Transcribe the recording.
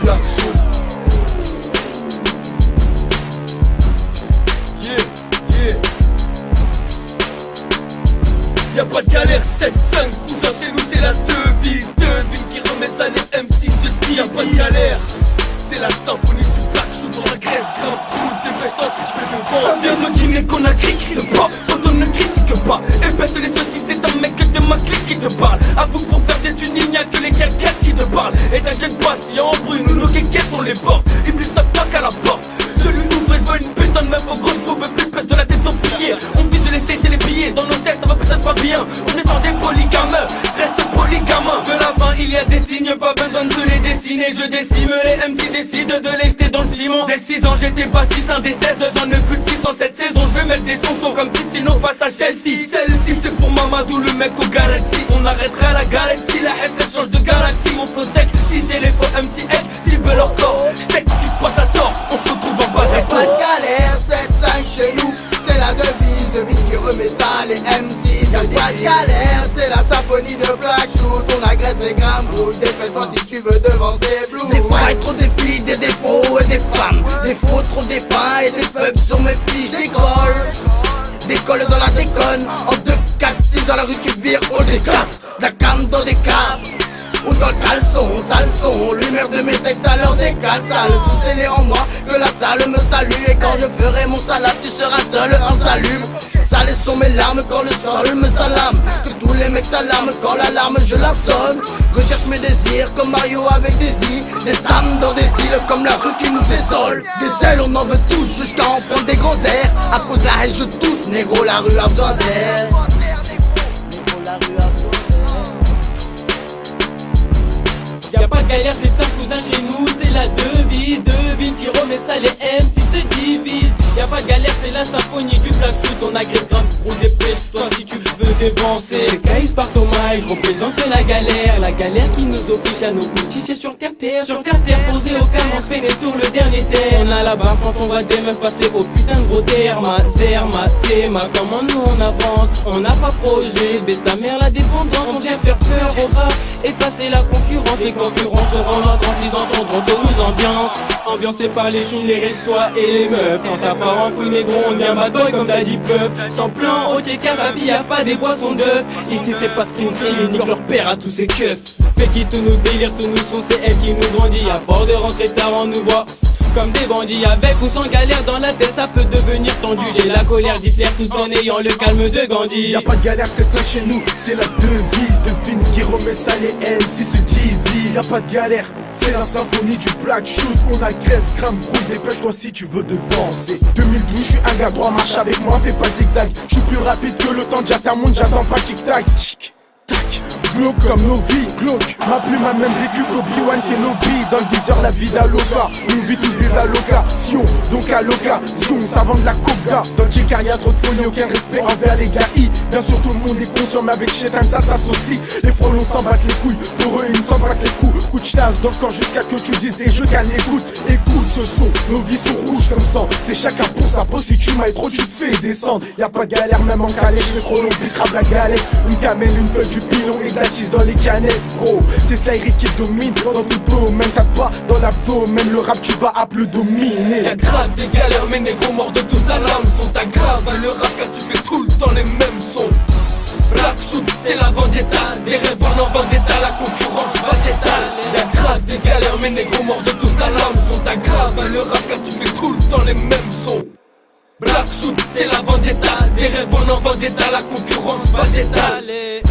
Black Shoot. Yeah. Y'a pas de galère, 7-5 cousin, chez nous c'est la devise. Devine qui remet ça, les MC se disent. Y'a pas de galère, c'est la symphonie du Black Shoot. Dans la Grèce, grand coup, dépêche-toi si tu veux devant. Ça vient de Guinée qu'on a crié de pas, quand on ne critique pas. Et baisse les saucisses, c'est un mec de ma clique qui te parle. Avoue que pour faire des thunes, il n'y a que les quelqu'un qui te parle. Et t'inquiète pas, si y'a embrouille, nous nos quéquettes on les porte. Il blisse ta plaque à la porte. Je lui ouvre et je vois une putain de meuf aux grosses boubes, plus pèse de la tête en pillée. On vise de l'estate et les billets, dans nos têtes ça va peut-être pas bien. On descend des polygames, reste polygame. De la fin il y a des signes, pas besoin de te les dessiner. Je décime, les MC décident de les jeter dans le ciment. Des 6 ans j'étais pas 6, un des 16, j'en ai plus de 6 en cette saison. Je vais mettre des sons comme Cistino face à Chelsea. Celle-ci c'est pour Mamadou, le mec au Galaxy. On arrêtera la galaxie, la S elle change de galaxie. Mon flow tech, si téléphone MC Egg, cible leur corps. J't'excuse pas t'as tort, on se retrouve en bas des Pas de galère, 7-5 chez nous, c'est la devise qui remet ça, les MC se disent. Pas de galère, c'est la symphonie de Black Shoot. On agresse les grammes, dépêche-toi si tu veux devancer Blue. Des fois trop des filles, des défauts et des femmes. Des faux, trop des fins et des fucks sur mes fiches. Décolle dans la déconne, en 2, 4, 6 dans la rue tu vires au D4. La cam dans des câbles ou dans le caleçon, sale son. L'humeur de mes textes à l'heure des cales sales. C'est les en moi que la salle me salue. Et quand je ferai mon salade, tu seras seul, insalubre. Sales sont mes larmes quand le sol me salame. Que tous les mecs s'alarment quand l'alarme je la sonne. Recherche mes désirs comme Mario avec des i. Des âmes dans des îles comme la rue qui nous désole. Des ailes on en veut tous, je t'en prends des gros airs. À cause de la haine je tousse, négro la rue a besoin d'air. Négro la rue a besoin d'air. Y'a pas de galère, c'est simple cousin chez nous, c'est la devise. Devine qui remet ça, les MC se divisent. Y'a pas de galère, c'est la symphonie du Black Shoot. On agresse grave gros, dépêche-toi si tu veux dévancer. C'est Kaïs par Thomas, je représente la galère qui nous oblige à nous pousser sur terre. Sur terre posé au calme, on se fait des tours le dernier terre. On a la barre quand on voit des meufs passer au putain de gros terre. Ma théma, comment nous on avance. On n'a pas projet, baisse sa mère la dépendance. On vient faire peur au rap, effacer la concurrence. Les concurrents seront là quand ils entendront que nous ambiance. Ambiancé par les filles, les restois et les meufs. Quand ça part en couille négro, on vient bad boy comme Daddy Puff. Sans plan, au TK, sa vie y'a pas des boissons d'œufs. Ici c'est pas Springfield, ils niquent leur père à tous ces keufs. Fait qui tous nous délire, tous nous sont, c'est elle qui nous grandit. À force de rentrer tard, on nous voit comme des bandits. Avec ou sans galère dans la tête, ça peut devenir tendu. J'ai la colère d'Hitler tout en ayant le calme de Gandhi. Y'a pas de galère, 7-5 chez nous, c'est la devise. Devine qui remet ça, les MC se divisent. Y'a pas de galère, c'est la symphonie du Black Shoot. On agresse, crame, brûle, dépêche-toi si tu veux devancer. 2012, je suis un gars droit, marche avec moi, fais pas de zigzag. Je suis plus rapide que le temps, j'attends mon, j'attends pas tic-tac. Tic-tac. Glauque comme nos vies, glauque. Ma plume a même vécu qu'Obi-Wan Kenobi. Dans le viseur, la vie d'Aloca. On vit tous des allocations, donc allocation. Ça vend de la coca. Dans le J-Car y'a trop de folie, aucun respect envers les gars. Bien sûr, tout le monde est conscient, mais avec Chétan, ça s'associe. Les frôlons s'en battent les couilles. Pour eux, ils s'en battent les coups. Coup de ch'tage dans le corps jusqu'à que tu dises. Et je gagne, écoute ce son. Nos vies sont rouges comme sang. C'est chacun pour sa peau. Si tu m'ailles trop, tu te fais descendre. Y'a pas de galère, même en calèche. Les frôlons bicrabent la galette. Une camelle, une feuille du pilon et de la cheese dans les canettes, gros. C'est Slyrick qui domine dans tout domaine. T'as pas dans l'abdomen, le rap tu vas à plus dominer. Y'a grave des galères, mais négro morts de tous à l'âme. Sont aggraves le rap car tu fais tout le temps les mêmes sons. Black Shoot, c'est la vendetta. Des rêves en vendetta, la concurrence va t'étaler. Y'a grave des galères, mais négro morts de tous à l'âme. Sont aggraves le rap car tu fais tout le temps les mêmes sons. Black Shoot, c'est la vendetta. Des rêves en vendetta, la concurrence va t'étaler.